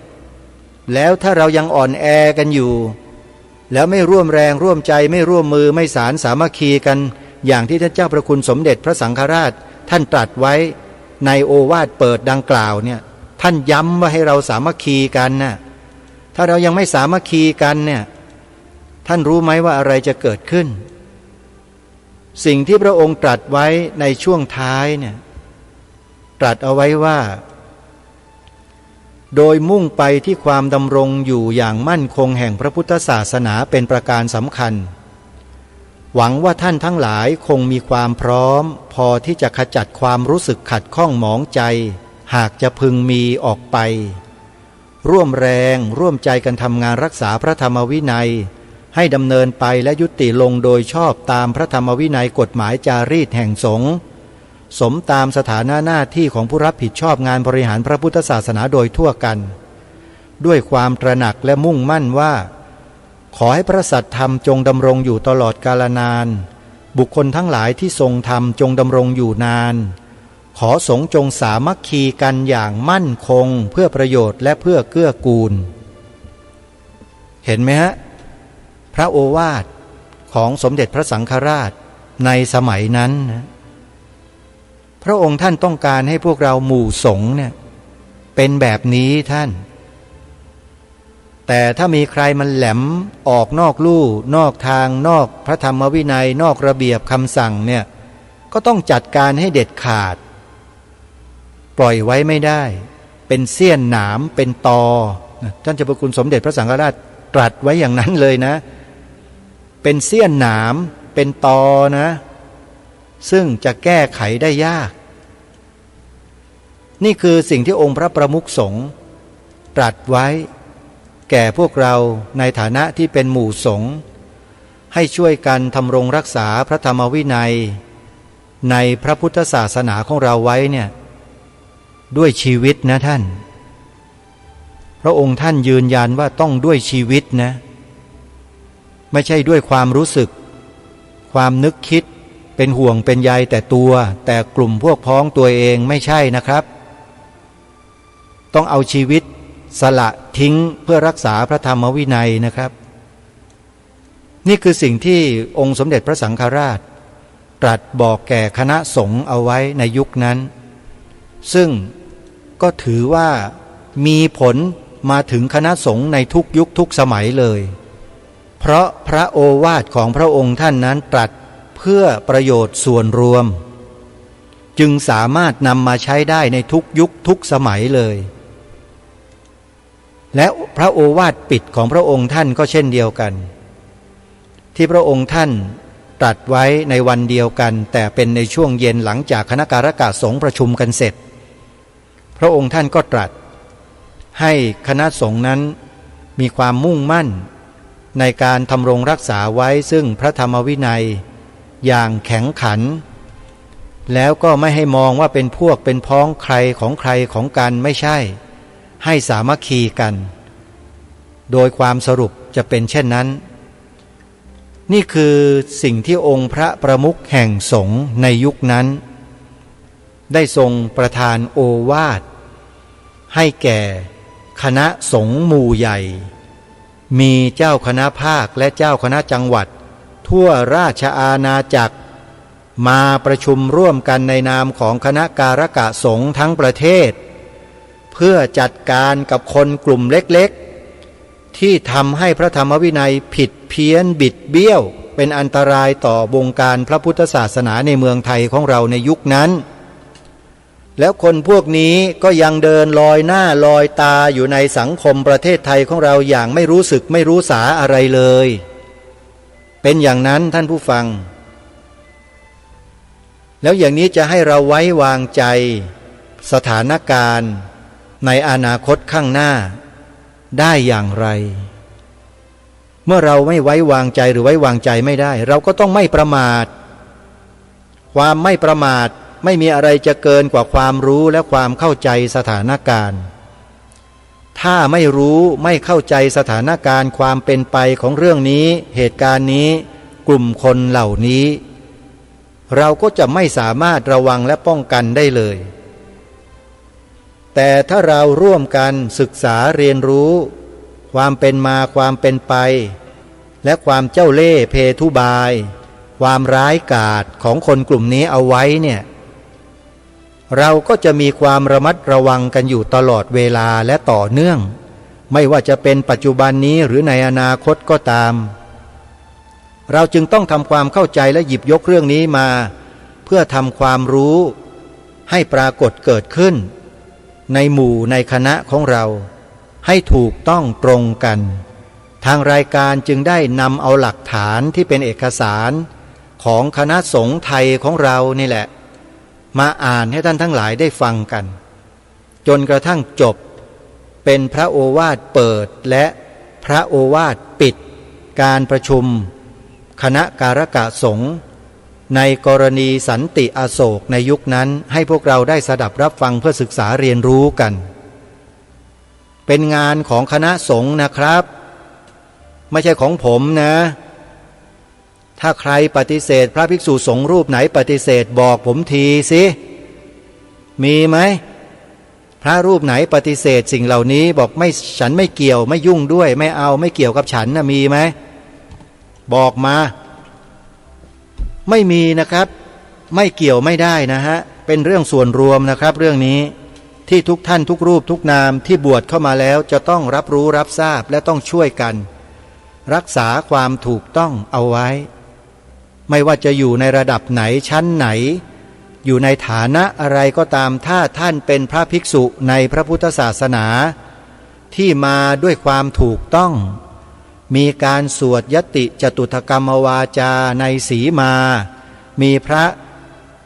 แล้วถ้าเรายังอ่อนแอกันอยู่แล้วไม่ร่วมแรงร่วมใจไม่ร่วมมือไม่สารสามัคคีกันอย่างที่ท่านเจ้าพระคุณสมเด็จพระสังฆราชท่านตรัสไว้ในโอวาทเปิดดังกล่าวเนี่ยท่านย้ำว่าให้เราสามัคคีกันนะถ้าเรายังไม่สามัคคีกันเนี่ยท่านรู้ไหมว่าอะไรจะเกิดขึ้นสิ่งที่พระองค์ตรัสไว้ในช่วงท้ายเนี่ยตรัสเอาไว้ว่าโดยมุ่งไปที่ความดำรงอยู่อย่างมั่นคงแห่งพระพุทธศาสนาเป็นประการสำคัญหวังว่าท่านทั้งหลายคงมีความพร้อมพอที่จะขจัดความรู้สึกขัดข้องหมองใจหากจะพึงมีออกไปร่วมแรงร่วมใจกันทำงานรักษาพระธรรมวินัยให้ดำเนินไปและยุติลงโดยชอบตามพระธรรมวินัยกฎหมายจารีตแห่งสงฆ์สมตามสถานะหน้าที่ของผู้รับผิดชอบงานบริหารพระพุทธศาสนาโดยทั่วกันด้วยความตระหนักและมุ่งมั่นว่าขอให้พระสัทธรรมจงดำรงอยู่ตลอดกาลนานบุคคลทั้งหลายที่ทรงธรรมจงดำรงอยู่นานขอสงฆ์จงสามัคคีกันอย่างมั่นคงเพื่อประโยชน์และเพื่อเกื้อกูลเห็นไหมฮะพระโอวาทของสมเด็จพระสังฆราชในสมัยนั้นนะพระองค์ท่านต้องการให้พวกเราหมู่สงฆ์เนี่ยเป็นแบบนี้ท่านแต่ถ้ามีใครมันแหลมออกนอกลู่นอกทางนอกพระธรรมวินัยนอกระเบียบคำสั่งเนี่ยก็ต้องจัดการให้เด็ดขาดปล่อยไว้ไม่ได้เป็นเสี้ยนหนามเป็นตอท่านเจ้าพระคุณสมเด็จพระสังฆราชตรัสไว้อย่างนั้นเลยนะเป็นเสี้ยนหนามเป็นตอนะซึ่งจะแก้ไขได้ยากนี่คือสิ่งที่องค์พระประมุขสงฆ์ตรัสไว้แก่พวกเราในฐานะที่เป็นหมู่สงฆ์ให้ช่วยกันทำรงรักษาพระธรรมวินัยในพระพุทธศาสนาของเราไว้เนี่ยด้วยชีวิตนะท่านพระองค์ท่านยืนยันว่าต้องด้วยชีวิตนะไม่ใช่ด้วยความรู้สึกความนึกคิดเป็นห่วงเป็นใยแต่ตัวแต่กลุ่มพวกพ้องตัวเองไม่ใช่นะครับต้องเอาชีวิตสละทิ้งเพื่อรักษาพระธรรมวินัยนะครับนี่คือสิ่งที่องค์สมเด็จพระสังฆราชตรัสบอกแก่คณะสงฆ์เอาไว้ในยุคนั้นซึ่งก็ถือว่ามีผลมาถึงคณะสงฆ์ในทุกยุคทุกสมัยเลยเพราะพระโอวาทของพระองค์ท่านนั้นตรัสเพื่อประโยชน์ส่วนรวมจึงสามารถนำมาใช้ได้ในทุกยุคทุกสมัยเลยและพระโอวาทปิดของพระองค์ท่านก็เช่นเดียวกันที่พระองค์ท่านตรัสไว้ในวันเดียวกันแต่เป็นในช่วงเย็นหลังจากคณะการกสงฆ์ประชุมกันเสร็จพระองค์ท่านก็ตรัสให้คณะสงฆ์นั้นมีความมุ่งมั่นในการทำรงรักษาไว้ซึ่งพระธรรมวินัยอย่างแข็งขันแล้วก็ไม่ให้มองว่าเป็นพวกเป็นพ้องใครของใครของกันไม่ใช่ให้สามัคคีกันโดยความสรุปจะเป็นเช่นนั้น นี่คือสิ่งที่องค์พระประมุขแห่งสงฆ์ในยุคนั้นได้ทรงประทานโอวาทให้แก่คณะสงฆ์หมู่ใหญ่มีเจ้าคณะภาคและเจ้าคณะจังหวัดทั่วราชอาณาจักรมาประชุมร่วมกันในนามของคณะการกะสงฆ์ทั้งประเทศเพื่อจัดการกับคนกลุ่มเล็กๆที่ทำให้พระธรรมวินัยผิดเพี้ยนบิดเบี้ยวเป็นอันตรายต่อวงการพระพุทธศาสนาในเมืองไทยของเราในยุคนั้นแล้วคนพวกนี้ก็ยังเดินลอยหน้าลอยตาอยู่ในสังคมประเทศไทยของเราอย่างไม่รู้สึกไม่รู้สาอะไรเลยเป็นอย่างนั้นท่านผู้ฟังแล้วอย่างนี้จะให้เราไว้วางใจสถานการณ์ในอนาคตข้างหน้าได้อย่างไรเมื่อเราไม่ไว้วางใจหรือไว้วางใจไม่ได้เราก็ต้องไม่ประมาทความไม่ประมาทไม่มีอะไรจะเกินกว่าความรู้และความเข้าใจสถานการณ์ถ้าไม่รู้ไม่เข้าใจสถานการณ์ความเป็นไปของเรื่องนี้เหตุการณ์นี้กลุ่มคนเหล่านี้เราก็จะไม่สามารถระวังและป้องกันได้เลยแต่ถ้าเราร่วมกันศึกษาเรียนรู้ความเป็นมาความเป็นไปและความเจ้าเล่ห์เพทุบายความร้ายกาจของคนกลุ่มนี้เอาไว้เนี่ยเราก็จะมีความระมัดระวังกันอยู่ตลอดเวลาและต่อเนื่องไม่ว่าจะเป็นปัจจุบันนี้หรือในอนาคตก็ตามเราจึงต้องทำความเข้าใจและหยิบยกเรื่องนี้มาเพื่อทำความรู้ให้ปรากฏเกิดขึ้นในหมู่ในคณะของเราให้ถูกต้องตรงกันทางรายการจึงได้นำเอาหลักฐานที่เป็นเอกสารของคณะสงฆ์ไทยของเรานี่แหละมาอ่านให้ท่านทั้งหลายได้ฟังกันจนกระทั่งจบเป็นพระโอวาทเปิดและพระโอวาทปิดการประชุมคณะการกะสงฆ์ในกรณีสันติอโศกในยุคนั้นให้พวกเราได้สดับรับฟังเพื่อศึกษาเรียนรู้กันเป็นงานของคณะสงฆ์นะครับไม่ใช่ของผมนะถ้าใครปฏิเสธพระภิกษุสงฆ์รูปไหนปฏิเสธบอกผมทีสิมีไหมพระรูปไหนปฏิเสธสิ่งเหล่านี้บอกไม่ฉันไม่เกี่ยวไม่ยุ่งด้วยไม่เอาไม่เกี่ยวกับฉันนะมีไหมบอกมาไม่มีนะครับไม่เกี่ยวไม่ได้นะฮะเป็นเรื่องส่วนรวมนะครับเรื่องนี้ที่ทุกท่านทุกรูปทุกนามที่บวชเข้ามาแล้วจะต้องรับรู้รับทราบและต้องช่วยกันรักษาความถูกต้องเอาไว้ไม่ว่าจะอยู่ในระดับไหนชั้นไหนอยู่ในฐานะอะไรก็ตามถ้าท่านเป็นพระภิกษุในพระพุทธศาสนาที่มาด้วยความถูกต้องมีการสวดยติจตุถกรรมวาจาในสีมามีพระ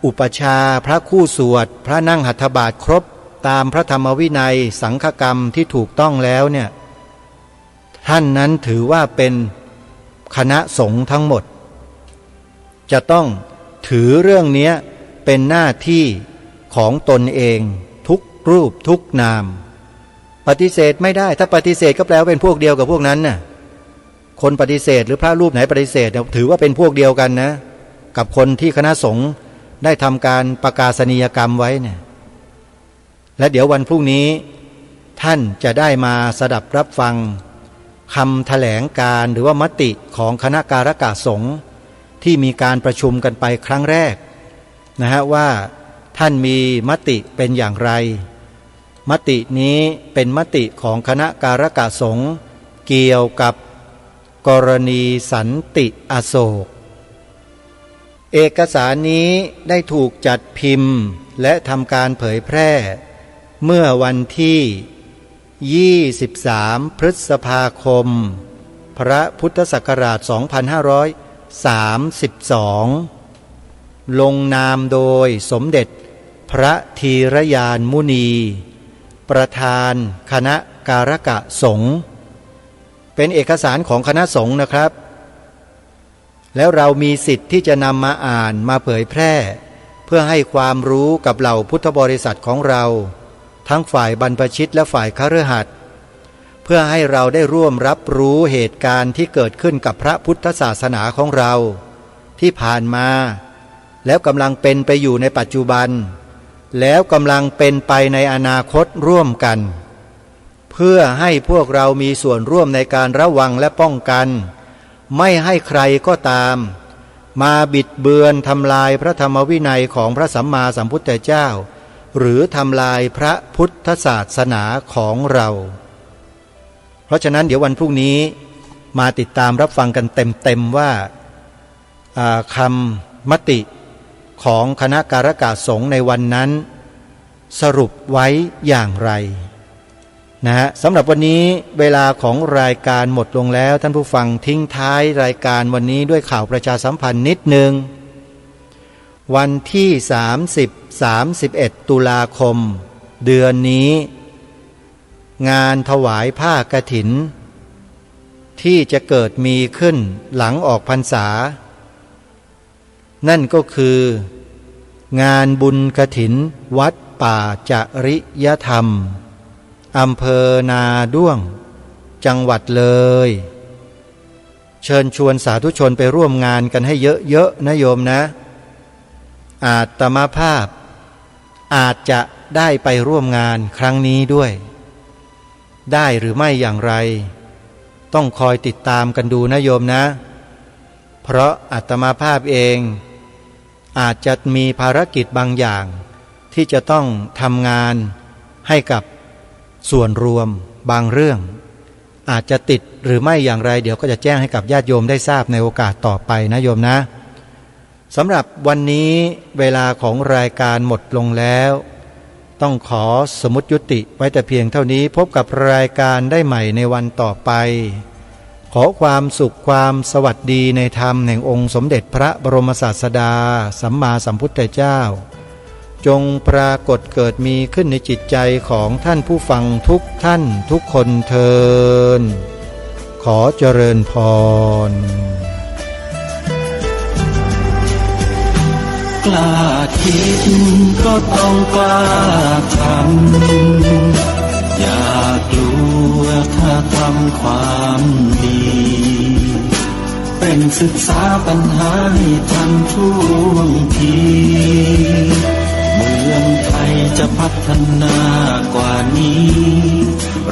อุปชาพระคู่สวดพระนั่งหัตถบาทครบตามพระธรรมวินัยสังฆกรรมที่ถูกต้องแล้วเนี่ยท่านนั้นถือว่าเป็นคณะสงฆ์ทั้งหมดจะต้องถือเรื่องนี้เป็นหน้าที่ของตนเองทุกรูปทุกนามปฏิเสธไม่ได้ถ้าปฏิเสธก็แปลว่าเป็นพวกเดียวกับพวกนั้นน่ะคนปฏิเสธหรือพระรูปไหนปฏิเสธถือว่าเป็นพวกเดียวกันนะกับคนที่คณะสงฆ์ได้ทำการประกาศนียกรรมไว้เนี่ยและเดี๋ยววันพรุ่งนี้ท่านจะได้มาสดับรับฟังคำแถลงการหรือว่ามติของคณะการกะสงฆ์ที่มีการประชุมกันไปครั้งแรกนะฮะว่าท่านมีมติเป็นอย่างไรมตินี้เป็นมติของคณะการกะสงฆ์เกี่ยวกับกรณีสันติอโศกเอกสารนี้ได้ถูกจัดพิมพ์และทำการเผยแพร่เมื่อวันที่23พฤษภาคมพระพุทธศักราช2532ลงนามโดยสมเด็จพระธีรยานมุนีประธานคณะการกะสงฆ์เป็นเอกสารของคณะสงฆ์นะครับแล้วเรามีสิทธิ์ที่จะนำมาอ่านมาเผยแพร่เพื่อให้ความรู้กับเหล่าพุทธบริษัทของเราทั้งฝ่ายบรรพชิตและฝ่ายคฤหัสถ์ เพื่อให้เราได้ร่วมรับรู้เหตุการณ์ที่เกิดขึ้นกับพระพุทธศาสนาของเราที่ผ่านมาแล้วกำลังเป็นไปอยู่ในปัจจุบันแล้วกำลังเป็นไปในอนาคตร่วมกันเพื่อให้พวกเรามีส่วนร่วมในการระวังและป้องกันไม่ให้ใครก็ตามมาบิดเบือนทำลายพระธรรมวินัยของพระสัมมาสัมพุทธเจ้าหรือทำลายพระพุทธศาสนาของเราเพราะฉะนั้นเดี๋ยววันพรุ่งนี้มาติดตามรับฟังกันเต็มๆว่าคำมติของคณะการกสงฆ์ในวันนั้นสรุปไว้อย่างไรนะฮะสำหรับวันนี้เวลาของรายการหมดลงแล้วท่านผู้ฟังทิ้งท้ายรายการวันนี้ด้วยข่าวประชาสัมพันธ์นิดหนึ่งวันที่30-31 ตุลาคมเดือนนี้งานถวายผ้ากฐินที่จะเกิดมีขึ้นหลังออกพรรษานั่นก็คืองานบุญกฐินวัดป่าจริยธรรมอำเภอนาด้วงจังหวัดเลยเชิญชวนสาธุชนไปร่วมงานกันให้เยอะๆนะโยมนะอาตมาภาพอาจจะได้ไปร่วมงานครั้งนี้ด้วยได้หรือไม่อย่างไรต้องคอยติดตามกันดูนะโยมนะเพราะอาตมาภาพเองอาจจะมีภารกิจบางอย่างที่จะต้องทำงานให้กับส่วนรวมบางเรื่องอาจจะติดหรือไม่อย่างไรเดี๋ยวก็จะแจ้งให้กับญาติโยมได้ทราบในโอกาสต่อไปนะโยมนะสำหรับวันนี้เวลาของรายการหมดลงแล้วต้องขอสมมุติยุติไว้แต่เพียงเท่านี้พบกับรายการได้ใหม่ในวันต่อไปขอความสุขความสวัสดีในธรรมแห่งองค์สมเด็จพระบรมศาสดาสัมมาสัมพุทธเจ้าจงปรากฏเกิดมีขึ้นในจิตใจของท่านผู้ฟังทุกท่านทุกคนเทินขอเจริญพรกล้าคิดก็ต้องกล้าทำอย่ากลัวถ้าทำความดีเป็นศึกษาปัญหาให้ทันท่วงทีเมืองไทยจะพัฒนากว่านี้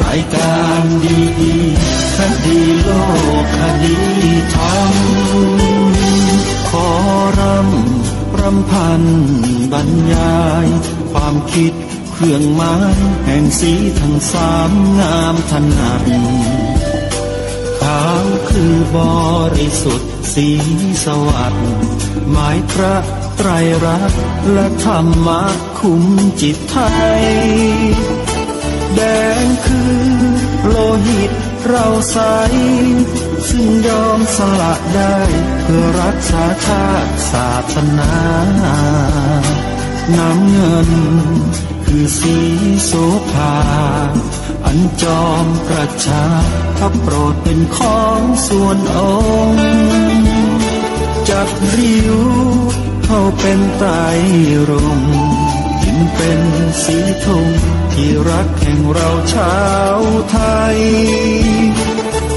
รายการดีๆคดีโลกคดีธรรมขอรำพันบรรยายความคิดเครื่องหมายแห่งสีทั้งสามงามถนัดขาวคือบริสุทธิ์สีสวัสดิ์หมายพระไตรรัตน์และธรรมะคุ้มจิตไทยแดงคือโลหิตเราใสซึ่งยอมสละได้เพื่อรักษาชาติศาสนาน้ำเงินคือสีโสภาอันจอมประชาพระโปรดเป็นของส่วนองค์จับริ้วเข้าเป็นไตรรงค์จึงเป็นสีธงที่รักแห่งเราชาวไทย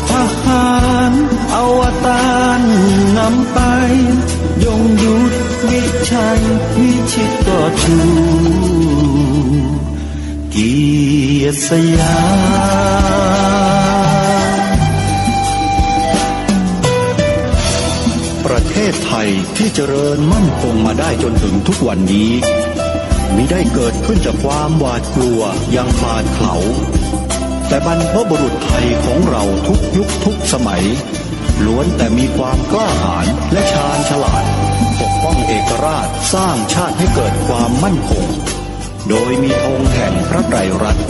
ทหารอวตารนำไปยงยุทธวิชัยวิชิตก็ชูเกียรติสยามประเทศไทยที่เจริญมั่นคงมาได้จนถึงทุกวันนี้มิได้เกิดขึ้นจากความหวาดกลัวอย่างคลาดเขลาแต่บรรพบุรุษไทยของเราทุกยุคทุกสมัยล้วนแต่มีความกล้าหาญและชาญฉลาดปกป้องเอกราชสร้างชาติให้เกิดความมั่นคงโดยมีธงแห่งพระไตรรัตน์